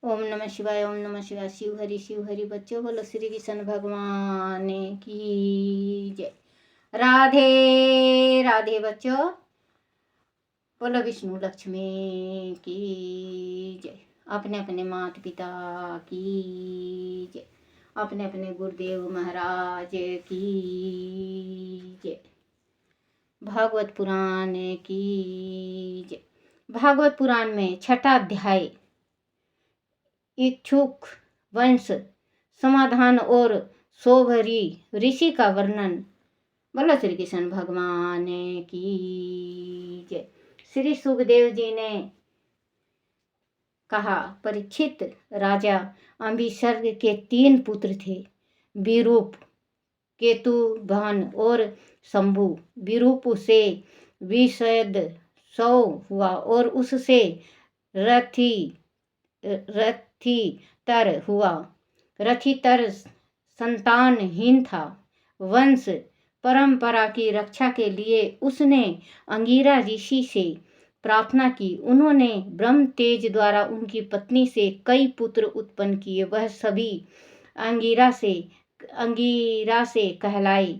ओम नमः शिवाय, ओम नमः शिवाय। शिव हरि बच्चों, बोलो श्री कृष्ण भगवान की जय। राधे राधे बच्चों, बोलो विष्णु लक्ष्मी की जय। अपने अपने माता पिता की जय, अपने अपने गुरुदेव महाराज की जय। भागवत पुराण की जय। भागवत पुराण में छठा अध्याय इच्छुक वंश समाधान और सोभरी ऋषि का वर्णन। बोलो श्री कृष्ण भगवान की जय। श्री सुखदेव जी ने कहा, परीक्षित राजा अम्बिसर्ग के 3 पुत्र थे, विरूप, केतुभान और शंभु। विरूप से विषद सौ हुआ और उससे रथितर हुआ। रथितर संतानहीन था। वंश परंपरा की रक्षा के लिए उसने अंगिरा ऋषि से प्रार्थना की। उन्होंने ब्रह्म तेज द्वारा उनकी पत्नी से कई पुत्र उत्पन्न किए। वह सभी अंगिरा से कहलाए।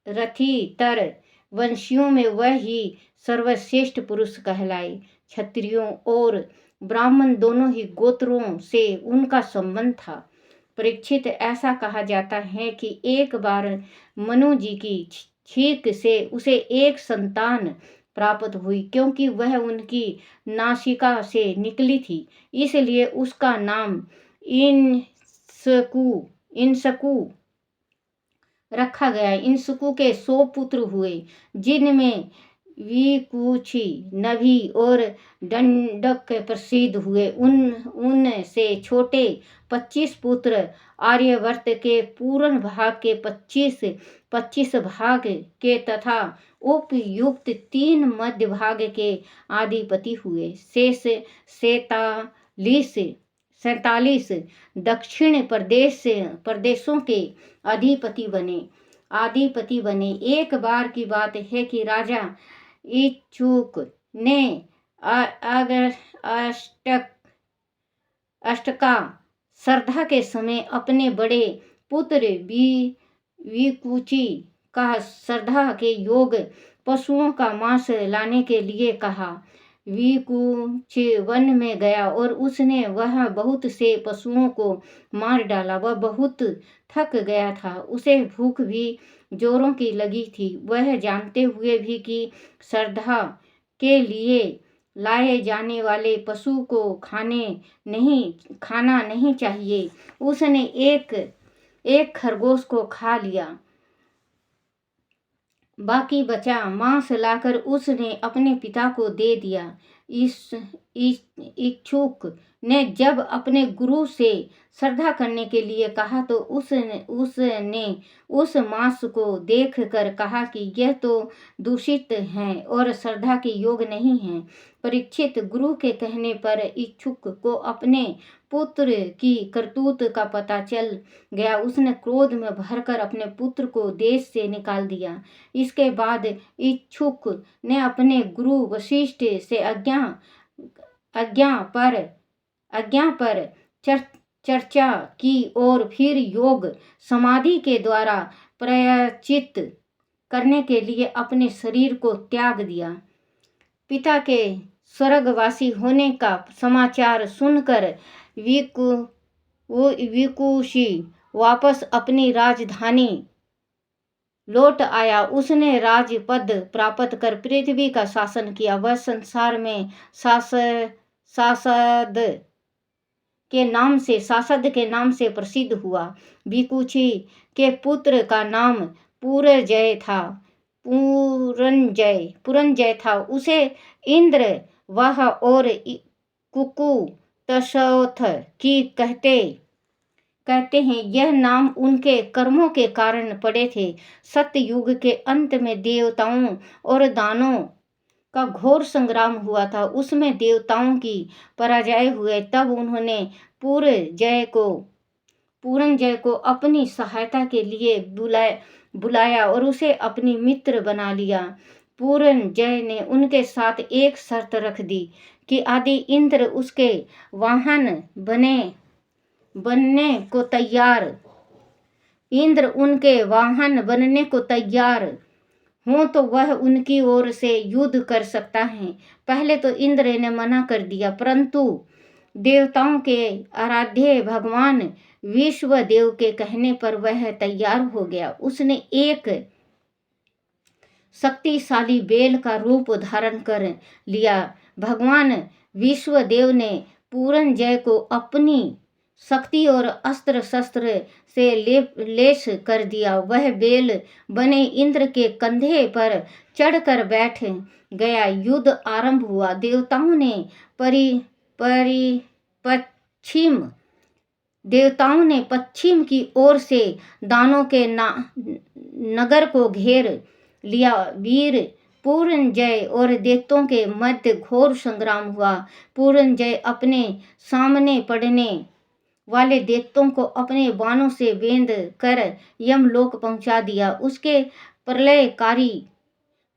रथितर वंशियों में वह ही सर्वश्रेष्ठ पुरुष कहलाए। क्षत्रियों और ब्राह्मण दोनों ही गोत्रों से उनका संबंध था। परीक्षित, ऐसा कहा जाता है कि एक बार मनु जी की छींक से उसे एक संतान प्राप्त हुई। क्योंकि वह उनकी नासिका से निकली थी, इसलिए उसका नाम इंसकू रखा गया। इंसकू के 100 पुत्र हुए, जिनमें विकुक्षी, नभि और दंडक प्रसिद्ध हुए। उनसे छोटे 25 पुत्र आर्यवर्त के पूर्ण भाग के 25 भाग के तथा उपयुक्त 3 मध्य भाग के अधिपति हुए। शेष 47 दक्षिण प्रदेशों के अधिपति बने। एक बार की बात है कि राजा इच्छुक ने अष्टका श्राद्ध के समय अपने बड़े पुत्र विकुक्षी का श्राद्ध के योग पशुओं का मांस लाने के लिए कहा। विकुक्ष वन में गया और उसने वह बहुत से पशुओं को मार डाला। वह बहुत थक गया था, उसे भूख भी जोरों की लगी थी। वह जानते हुए भी कि श्राद्ध के लिए लाए जाने वाले पशु को खाना नहीं चाहिए, उसने एक खरगोश को खा लिया। बाकी बचा मांस लाकर उसने अपने पिता को दे दिया। इच्छुक ने जब अपने गुरु से श्राद्ध करने के लिए कहा तो उसने उस मांस को देखकर कहा कि यह तो दूषित है और श्राद्ध के योग नहीं है। परीक्षित, गुरु के कहने पर इच्छुक को अपने पुत्र की करतूत का पता चल गया। उसने क्रोध में भरकर अपने पुत्र को देश से निकाल दिया। इसके बाद इच्छुक ने अपने गुरु वशिष्ठ से आज्ञा पर चर्चा की और फिर योग समाधि के द्वारा प्रायश्चित करने के लिए अपने शरीर को त्याग दिया। पिता के स्वर्गवासी होने का समाचार सुनकर विकुक्षी वापस अपनी राजधानी लौट आया। उसने राजपद प्राप्त कर पृथ्वी का शासन किया। वह संसार में शासद के नाम से प्रसिद्ध हुआ। विकुक्षी के पुत्र का नाम पुरंजय था। उसे इंद्र वाह और कुकु तसोथ की कहते हैं। यह नाम उनके कर्मों के कारण पड़े थे। सतयुग के अंत में देवताओं और दानों का घोर संग्राम हुआ था। उसमें देवताओं की पराजय हुए। तब उन्होंने पुरंजय को अपनी सहायता के लिए बुलाया और उसे अपनी मित्र बना लिया। पुरंजय ने उनके साथ एक शर्त रख दी कि आदि इंद्र उसके वाहन बनने को तैयार इंद्र उनके वाहन बनने को तैयार हो तो वह उनकी ओर से युद्ध कर सकता है। पहले तो इंद्र ने मना कर दिया, परंतु देवताओं के आराध्य भगवान विश्वदेव के कहने पर वह तैयार हो गया। उसने एक शक्तिशाली बेल का रूप धारण कर लिया। भगवान विश्वदेव ने पूरंजय को अपनी शक्ति और अस्त्र शस्त्र से लेस कर दिया। वह बेल बने इंद्र के कंधे पर चढ़कर बैठ गया। युद्ध आरंभ हुआ। देवताओं ने पश्चिम की ओर से दानों के नगर को घेर लिया। वीर पूरंजय और दैत्यों के मध्य घोर संग्राम हुआ। पूरंजय अपने सामने पड़ने वाले दैत्यों को अपने बाणों से बेंध कर यमलोक पहुंचा दिया। उसके प्रलयकारी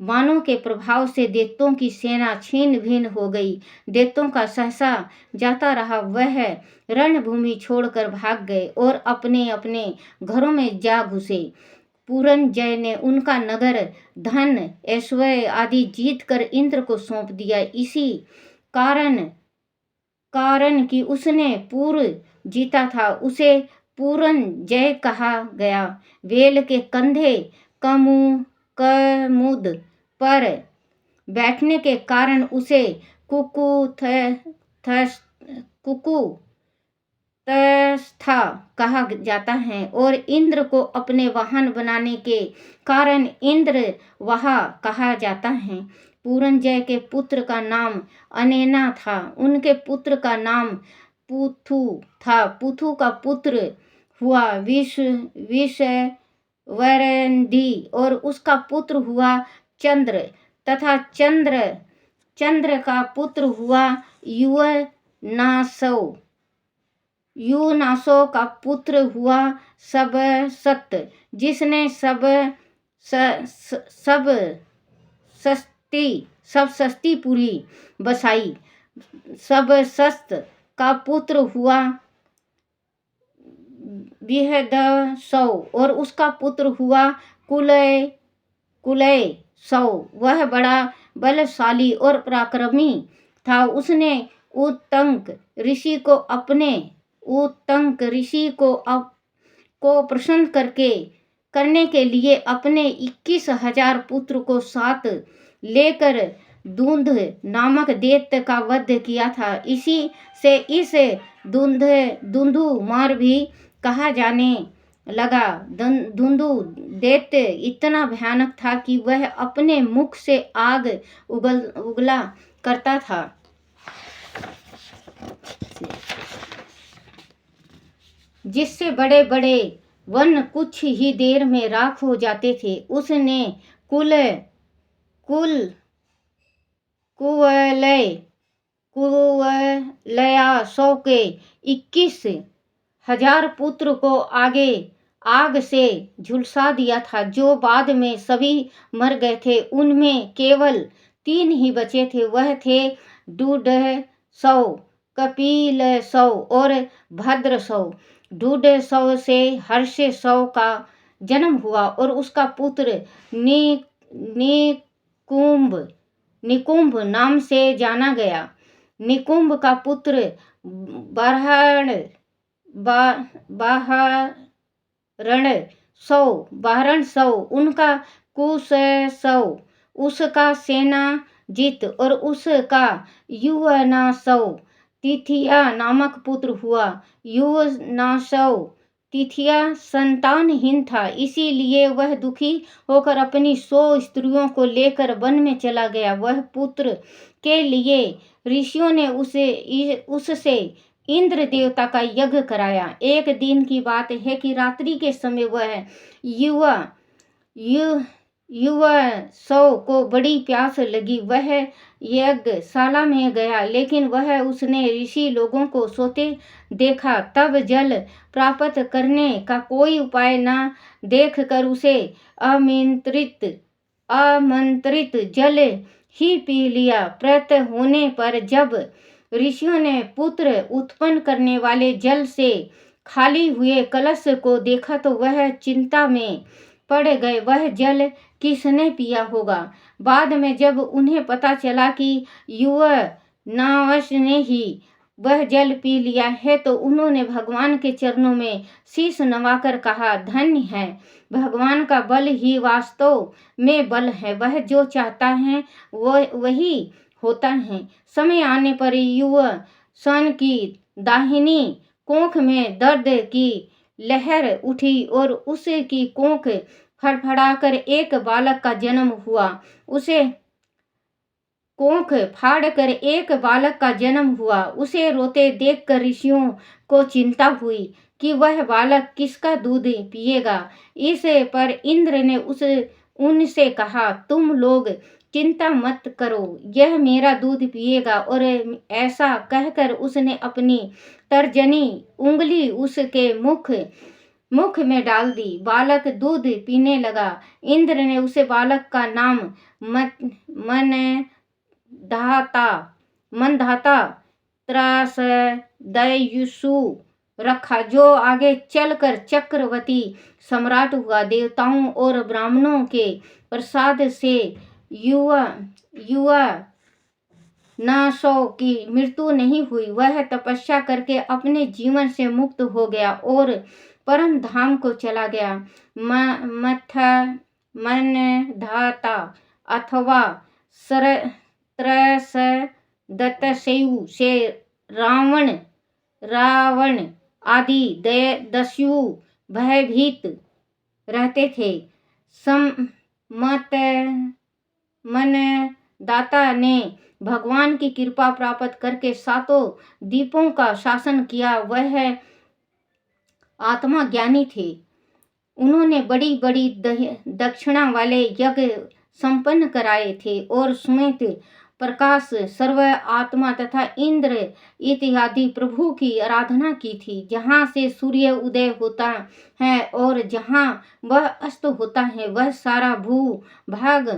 बाणों के प्रभाव से दैत्यों की सेना छीन भिन्न हो गई। दैत्यों का सहसा जाता रहा। वह रणभूमि छोड़कर भाग गए और अपने अपने घरों में जा घुसे। पूरंजय ने उनका नगर, धन, ऐश्वर्य आदि जीत कर इंद्र को सौंप दिया। इसी कारण कि उसने पूर्व जीता था, उसे पूरंजय कहा गया। बेल के कंधे कमुद पर बैठने के कारण उसे कुकुत्स्था कहा जाता है और इंद्र को अपने वाहन बनाने के कारण इंद्रवाह कहा जाता है। पूरंजय के पुत्र का नाम अनेना था। उनके पुत्र का नाम पुथु था। पुथु का पुत्र हुआ विषवरंदी और उसका पुत्र हुआ चंद्र तथा चंद्र का पुत्र हुआ युनासो का पुत्र हुआ सबसत, जिसने सबसस्तीपुरी बसाई। सबसस्त का पुत्र हुआ बिहदसौ और उसका पुत्र हुआ कुलय वह बड़ा बलशाली और पराक्रमी था। उसने उत्तंक ऋषि को प्रसन्न करने के लिए अपने 21,000 पुत्र को साथ लेकर धुंध नामक दैत्य का वध किया था। इसी से इस धुंधुमार भी कहा जाने लगा। धुंधु दैत्य इतना भयानक था कि वह अपने मुख से आग उगला करता था। जिससे बड़े बड़े वन कुछ ही देर में राख हो जाते थे। उसने कुवलयासौ के 21,000 पुत्र को आग से झुलसा दिया था, जो बाद में सभी मर गए थे। उनमें केवल 3 ही बचे थे। वह थे डूढसौ, कपिलसौ और भद्रसौ। डूढसौ से हर्षसौ का जन्म हुआ और उसका पुत्र निकुंभ नाम से जाना गया। निकुंभ का पुत्र बाहरणसौ, उनका कुशसौ, उसका सेनाजित और उसका युवनासौ तिथिया नामक पुत्र हुआ। युवनासौ तिथिया संतानहीन था, इसीलिए वह दुखी होकर अपनी 100 स्त्रियों को लेकर वन में चला गया। वह पुत्र के लिए ऋषियों ने उससे इंद्र देवता का यज्ञ कराया। एक दिन की बात है कि रात्रि के समय वह युवसौ को बड़ी प्यास लगी। वह यज्ञशाला में गया, लेकिन उसने ऋषि लोगों को सोते देखा। तब जल प्राप्त करने का कोई उपाय न देखकर उसे आमंत्रित जल ही पी लिया। प्रातः होने पर जब ऋषियों ने पुत्र उत्पन्न करने वाले जल से खाली हुए कलश को देखा तो वह चिंता में पड़ गए, वह जल किसने पिया होगा। बाद में जब उन्हें पता चला कि युवा नावश ने ही वह जल पी लिया है तो उन्होंने भगवान के चरणों में शीश नवाकर कहा, धन्य है, भगवान का बल ही वास्तव में बल है, वह जो चाहता है वही होता है। समय आने पर युवा सन की दाहिनी कोख में दर्द की लहर उठी और उसकी कोख फड़फड़ाकर एक बालक का जन्म हुआ। उसे कोख फाड़कर एक बालक का जन्म हुआ। उसे रोते देखकर ऋषियों को चिंता हुई कि वह बालक किसका दूध पिएगा। इस पर इंद्र ने उनसे कहा, तुम लोग चिंता मत करो, यह मेरा दूध पिएगा। और ऐसा कहकर उसने अपनी तर्जनी उंगली उसके मुख में डाल दी। बालक दूध पीने लगा। इंद्र ने उसे बालक का नाम मनधाता त्रासदयुषु रखा, जो आगे चलकर चक्रवर्ती सम्राट हुआ। देवताओं और ब्राह्मणों के प्रसाद से युवा नासौ की मृत्यु नहीं हुई। वह तपस्या करके अपने जीवन से मुक्त हो गया और परम धाम को चला गया। मनधाता अथवा त्रसदतसयु से रावण आदि दस्यु भयभीत रहते थे। मनदाता ने भगवान की कृपा प्राप्त करके सातों द्वीपों का शासन किया। वह आत्मा ज्ञानी थे। उन्होंने बड़ी बड़ी दक्षिणा वाले यज्ञ संपन्न कराए थे और श्वेत प्रकाश सर्व आत्मा तथा इंद्र इत्यादि प्रभु की आराधना की थी। जहाँ से सूर्य उदय होता है और जहाँ वह अस्त होता है वह सारा भूभाग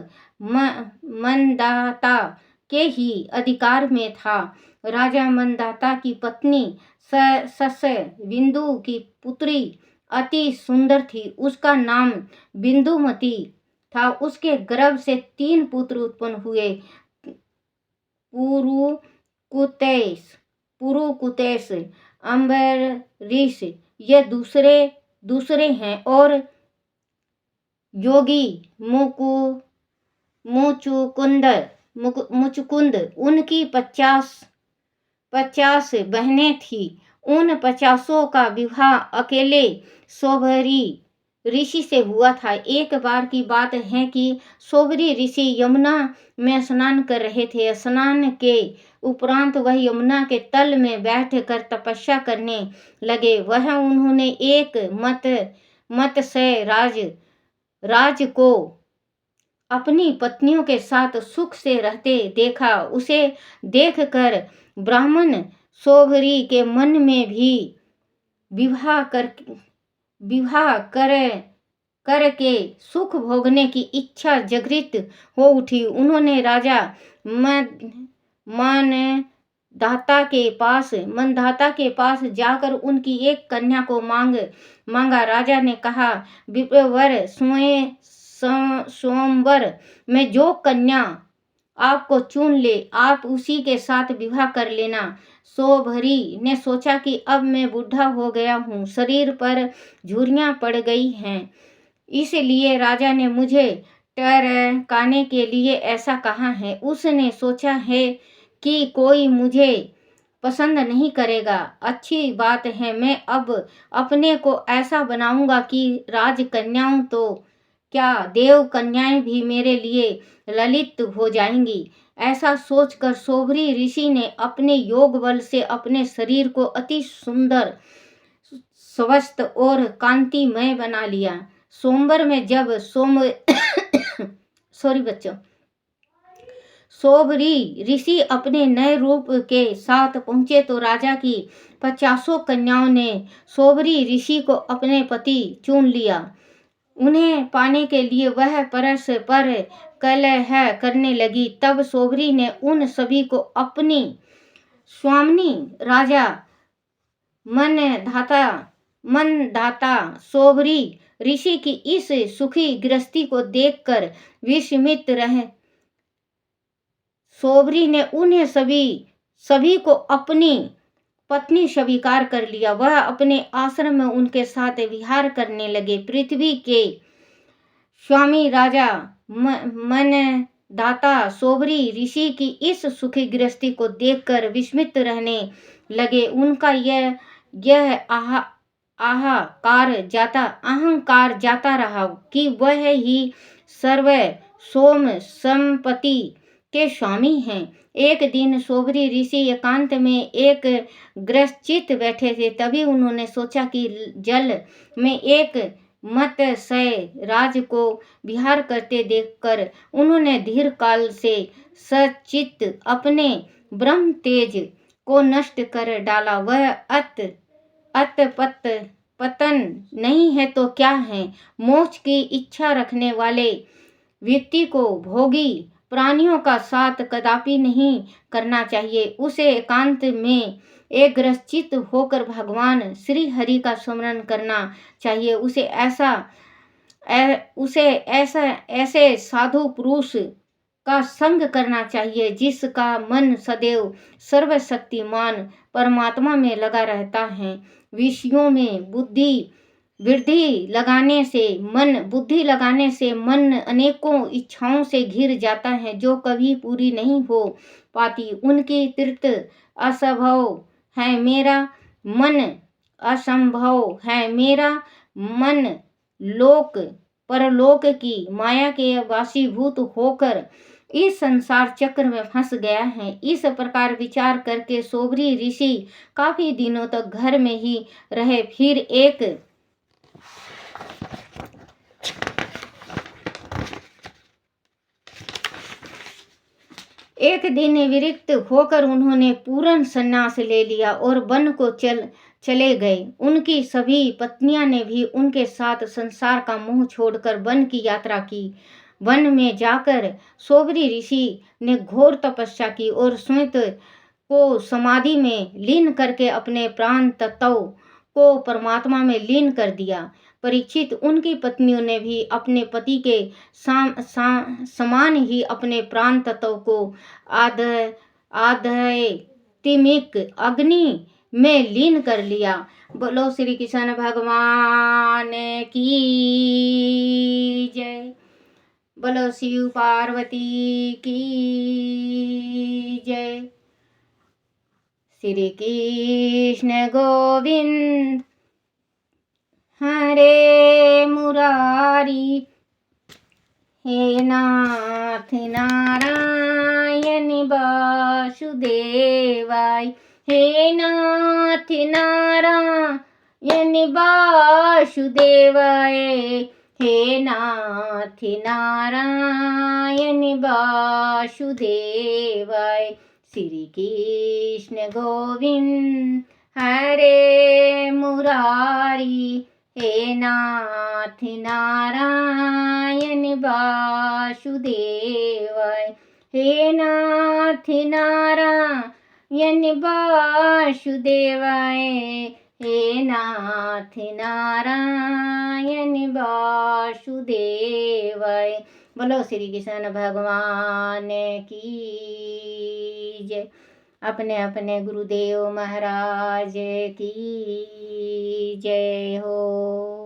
मनदाता के ही अधिकार में था। राजा मनदाता की पत्नी बिंदु की पुत्री अति सुंदर थी। उसका नाम बिंदुमती था। उसके गर्भ से 3 पुत्र उत्पन्न हुए, पुरुकुतेश, अम्बरीश, ये दूसरे हैं, और योगी मुचुकुंद। उनकी 50 बहनें थी। उन 50 का विवाह अकेले शोभरी ऋषि से हुआ था। एक बार की बात है कि शोभरी ऋषि यमुना में स्नान कर रहे थे। स्नान के उपरांत वह यमुना के तल में बैठकर तपस्या करने लगे। उन्होंने एक मत्स्य राज को अपनी पत्नियों के साथ सुख से रहते देखा। उसे देखकर ब्राह्मण शोभरी के मन में भी विवाह करके सुख भोगने की इच्छा जागृत हो उठी। उन्होंने राजा मनदाता के पास जाकर उनकी एक कन्या को मांगा। राजा ने कहा, विप्रवर स्वयंवर में जो कन्या आपको चुन ले, आप उसी के साथ विवाह कर लेना। शोभरी ने सोचा कि अब मैं बूढ़ा हो गया हूँ, शरीर पर झुर्रियाँ पड़ गई हैं, इसलिए राजा ने मुझे टरकाने के लिए ऐसा कहा है। उसने सोचा है कि कोई मुझे पसंद नहीं करेगा। अच्छी बात है, मैं अब अपने को ऐसा बनाऊंगा कि राजकन्याओं तो क्या, देव कन्याएं भी मेरे लिए ललित हो जाएंगी। ऐसा सोचकर शोभरी ऋषि ने अपने योग बल से अपने शरीर को अति सुंदर, स्वस्थ और कांतिमय बना लिया। सोमवार में जब शोभरी ऋषि अपने नए रूप के साथ पहुंचे तो राजा की 50 कन्याओं ने शोभरी ऋषि को अपने पति चुन लिया। उन्हें पाने के लिए वह परस्पर कलह करने लगी। तब सोबरी ने उन सभी को अपनी स्वामिनी राजा मनधाता सोबरी ऋषि की इस सुखी गृहस्थी को देखकर विस्मित रह सोबरी ने उन्हें सभी को अपनी पत्नी स्वीकार कर लिया। वह अपने आश्रम में उनके साथ विहार करने लगे। पृथ्वी के स्वामी राजा मनदाता सोबरी ऋषि की इस सुखी गृहस्थी को देखकर विस्मित रहने लगे। उनका यह अहंकार जाता रहा कि वह ही सर्व सोम संपत्ति के स्वामी हैं। एक दिन सोबरी ऋषि एकांत में एक ग्रसित बैठे थे। तभी उन्होंने सोचा कि जल में एक मत्स्य राज को विहार करते देखकर उन्होंने धीर काल से सचित अपने ब्रह्म तेज को नष्ट कर डाला। वह पतन नहीं है तो क्या है। मोक्ष की इच्छा रखने वाले व्यक्ति को भोगी प्राणियों का साथ कदापि नहीं करना चाहिए। उसे एकांत में एकाग्रचित्त होकर भगवान श्री हरि का स्मरण करना चाहिए। उसे ऐसे साधु पुरुष का संग करना चाहिए जिसका मन सदैव सर्वशक्तिमान परमात्मा में लगा रहता है। विषयों में बुद्धि लगाने से मन अनेकों इच्छाओं से घिर जाता है जो कभी पूरी नहीं हो पाती। उनकी तीर्थ असंभव है मेरा मन लोक परलोक की माया के वशीभूत होकर इस संसार चक्र में फंस गया है। इस प्रकार विचार करके सोबरी ऋषि काफी दिनों तक घर में ही रहे। फिर एक दिन विरक्त होकर उन्होंने पूर्ण संन्यास ले लिया और वन को चले गए। उनकी सभी पत्नियां ने भी उनके साथ संसार का मोह छोड़कर वन की यात्रा की। वन में जाकर सोबरी ऋषि ने घोर तपस्या की और स्वयं को समाधि में लीन करके अपने प्राण तत्व को परमात्मा में लीन कर दिया। परीक्षित, उनकी पत्नियों ने भी अपने पति के समान ही अपने प्राण तत्व को आध्यात्मिक अग्नि में लीन कर लिया। बोलो श्री कृष्ण भगवान की जय। बोलो शिव पार्वती की जय। श्री कृष्ण गोविंद हरे मुरारी, हे नाथ नारायण वासुदेवाय, हे नाथ नारायण वासुदेवाय, हे नाथ नारायण वासुदेवाय। श्री कृष्ण गोविंद हरे मुरारी, हे नाथ नारायण वासुदेवाय, हे नाथ नारायण वासुदेवाय, हे नाथ नारायण वासुदेवाय। बोलो श्री कृष्ण भगवान की जय। अपने अपने गुरुदेव महाराज की जय हो।